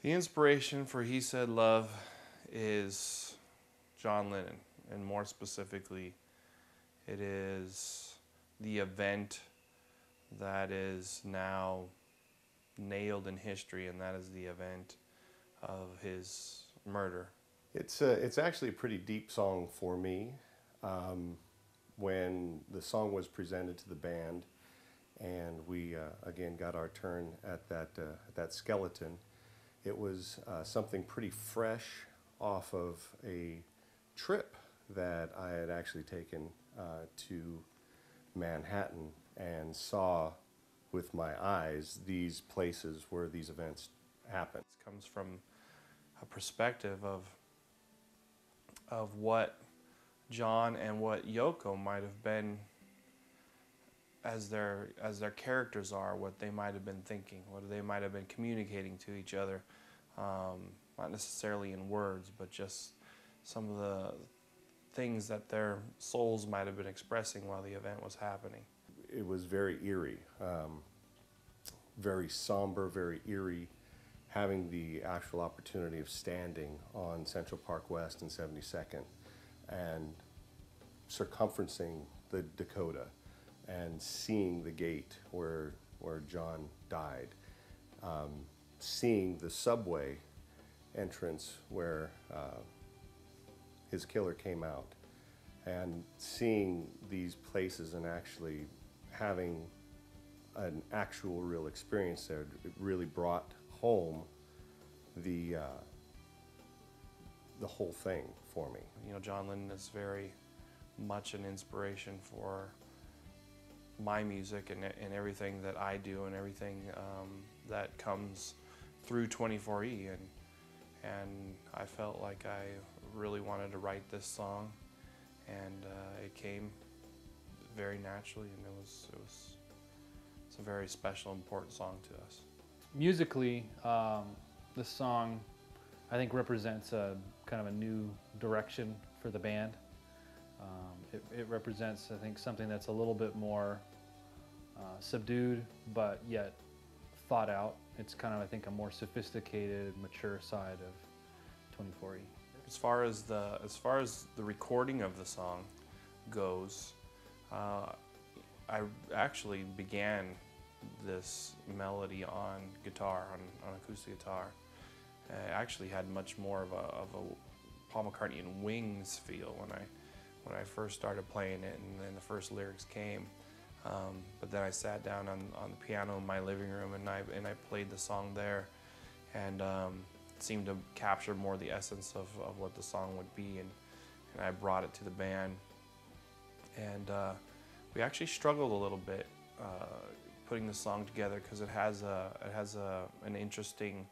The inspiration for He Said Love is John Lennon, and more specifically, it is the event that is now nailed in history, and that is the event of his murder. It's actually a pretty deep song for me. When the song was presented to the band, and we again got our turn at that skeleton, it was something pretty fresh off of a trip that I had actually taken to Manhattan and saw with my eyes these places where these events happen. It comes from a perspective of what John and what Yoko might have been as their characters are, what they might have been thinking, what they might have been communicating to each other, not necessarily in words, but just some of the things that their souls might have been expressing while the event was happening. It was very eerie, very somber, very eerie, having the actual opportunity of standing on Central Park West and 72nd and circumferencing the Dakota and seeing the gate where John died, seeing the subway entrance where his killer came out, and seeing these places and actually having an actual real experience there. It really brought home the whole thing for me. You know, John Lennon is very much an inspiration for my music and everything that I do and everything that comes through 24E, and I felt like I really wanted to write this song, and it came very naturally, and it's a very special, important song to us. Musically, the song I think represents a kind of a new direction for the band. It represents, I think, something that's a little bit more subdued, but yet thought out. It's kind of, I think, a more sophisticated, mature side of 24E. As far as the recording of the song goes, I actually began this melody on guitar, on acoustic guitar. I actually had much more of a Paul McCartney and Wings feel when I first started playing it, and then the first lyrics came. But then I sat down on the piano in my living room, and I played the song there, and it seemed to capture more the essence of what the song would be, and I brought it to the band, and we actually struggled a little bit putting the song together because it has an interesting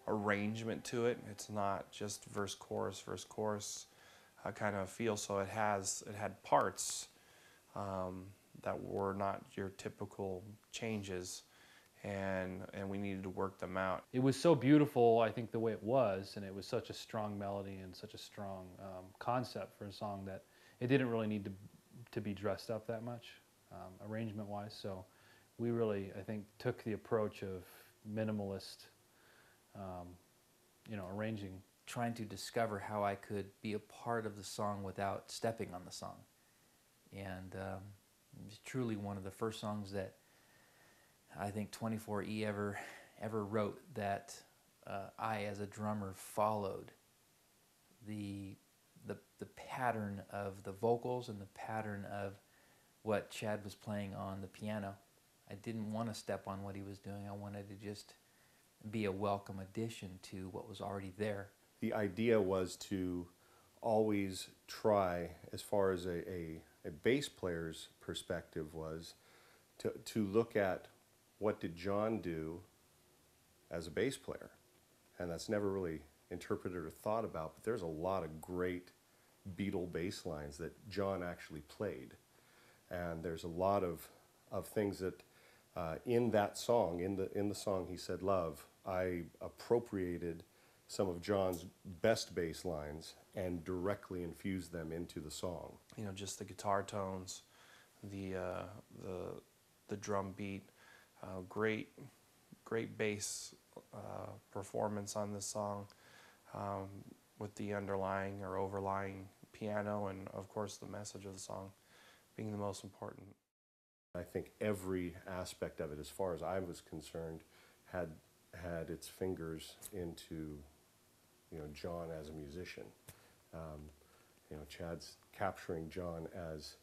arrangement to it. It's not just verse chorus kind of feel. So it had parts that were not your typical changes, and we needed to work them out. It was so beautiful, I think, the way it was, and it was such a strong melody and such a strong concept for a song that it didn't really need to be dressed up that much, arrangement-wise. So we really, I think, took the approach of minimalist, arranging. Trying to discover how I could be a part of the song without stepping on the song. And it's truly one of the first songs that I think 24E ever wrote that I, as a drummer, followed the pattern of the vocals and the pattern of what Chad was playing on the piano. I didn't want to step on what he was doing. I wanted to just be a welcome addition to what was already there. The idea was to always try, as far as a bass player's perspective was, to look at what did John do as a bass player. And that's never really interpreted or thought about, but there's a lot of great Beatle bass lines that John actually played. And there's a lot of things that in that song, in the song He Said Love, I appropriated some of John's best bass lines and directly infused them into the song. You know, just the guitar tones, the drum beat, great great bass performance on this song, with the underlying or overlying piano, and of course the message of the song being the most important. I think every aspect of it, as far as I was concerned, had its fingers into, you know, John as a musician. You know, Chad's capturing John as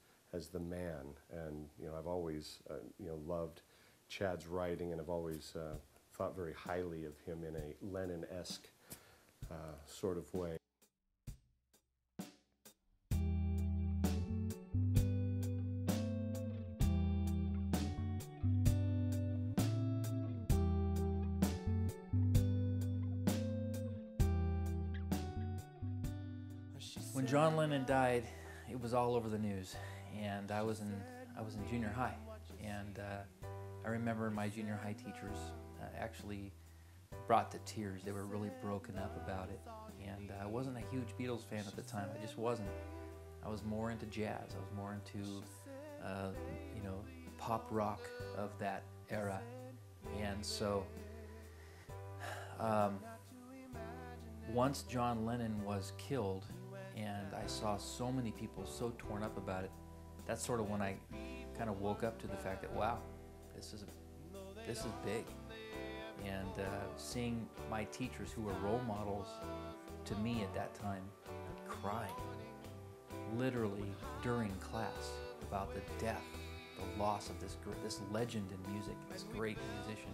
the man, and you know, I've always you know, loved Chad's writing, and I've always thought very highly of him in a Lennon-esque sort of way. When John Lennon died, it was all over the news, and I was in junior high, and I remember my junior high teachers actually brought to tears. They were really broken up about it, and I wasn't a huge Beatles fan at the time. I just wasn't. I was more into jazz. I was more into you know, pop rock of that era, and so once John Lennon was killed, and I saw so many people so torn up about it, that's sort of when I kind of woke up to the fact that, wow, this is big. And seeing my teachers, who were role models to me at that time, crying literally during class about the death, the loss of this legend in music, this great musician,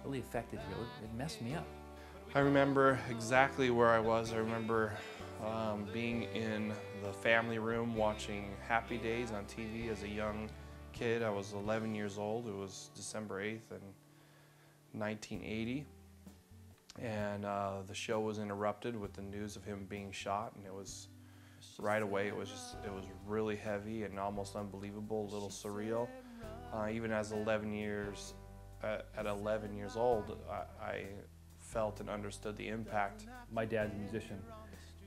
really affected me. It messed me up. I remember exactly where I was. I remember being in the family room watching Happy Days on TV as a young kid. I was 11 years old. It was December 8th in 1980. And the show was interrupted with the news of him being shot, and it was right away, it was really heavy and almost unbelievable, a little surreal. Even as at 11 years old, I felt and understood the impact. My dad's a musician,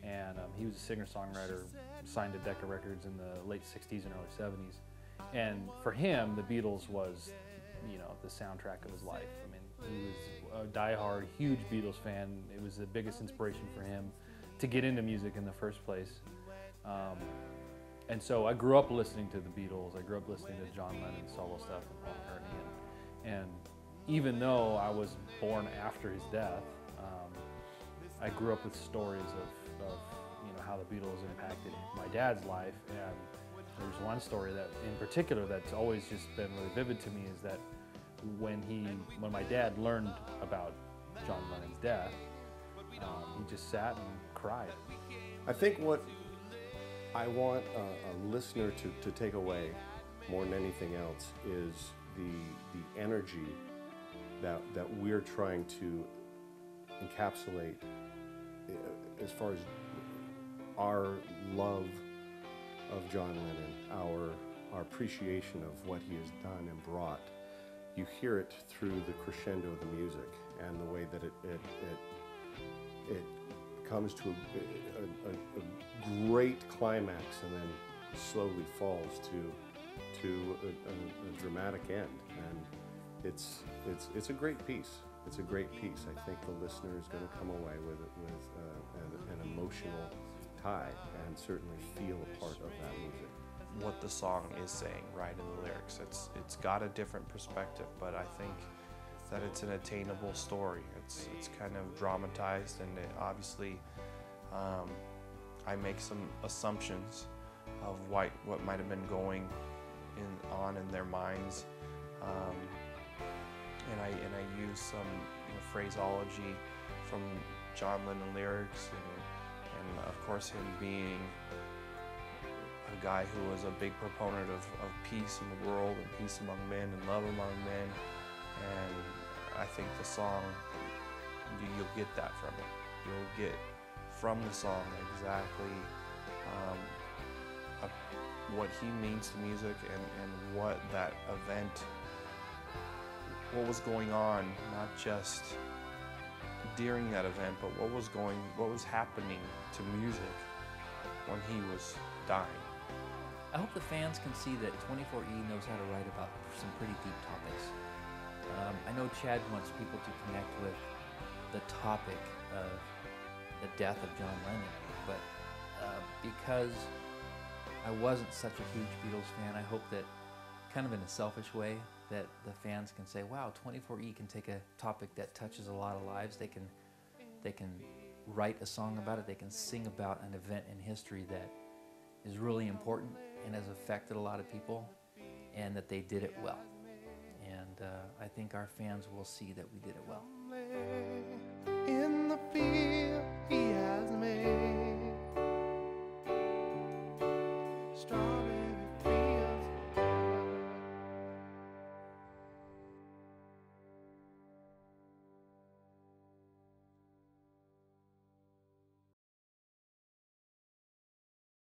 and he was a singer-songwriter, signed to Decca Records in the late 60s and early 70s. And for him, the Beatles was, you know, the soundtrack of his life. I mean, he was a die-hard, huge Beatles fan. It was the biggest inspiration for him to get into music in the first place. And so I grew up listening to the Beatles. I grew up listening to John Lennon's solo stuff and Paul McCartney. And even though I was born after his death, I grew up with stories of you know, how the Beatles impacted my dad's life. And there's one story that in particular that's always just been really vivid to me, is that when my dad learned about John Lennon's death, he just sat and cried. I think what I want a listener to take away more than anything else is the energy that we're trying to encapsulate as far as our love of John Lennon, our appreciation of what he has done and brought. You hear it through the crescendo of the music and the way that it comes to a great climax and then slowly falls to a dramatic end. And it's a great piece. It's a great piece. I think the listener is going to come away with an emotional tie and certainly feel a part of that music. What the song is saying, right, in the lyrics. It's got a different perspective, but I think that it's an attainable story. It's kind of dramatized, and obviously I make some assumptions of what might have been going on in their minds, and I use some phraseology from John Lennon lyrics, and of course him being a guy who was a big proponent of peace in the world and peace among men and love among men. And I think the song, you'll get that from it. You'll get from the song exactly what he means to music and what that event, what was going on, not just during that event, but what was happening to music when he was dying. I hope the fans can see that 24E knows how to write about some pretty deep topics. I know Chad wants people to connect with the topic of the death of John Lennon, but because I wasn't such a huge Beatles fan, I hope that, kind of in a selfish way, that the fans can say, wow, 24E can take a topic that touches a lot of lives. They can write a song about it. They can sing about an event in history that is really important and has affected a lot of people, and that they did it well. And I think our fans will see that we did it well. In the field.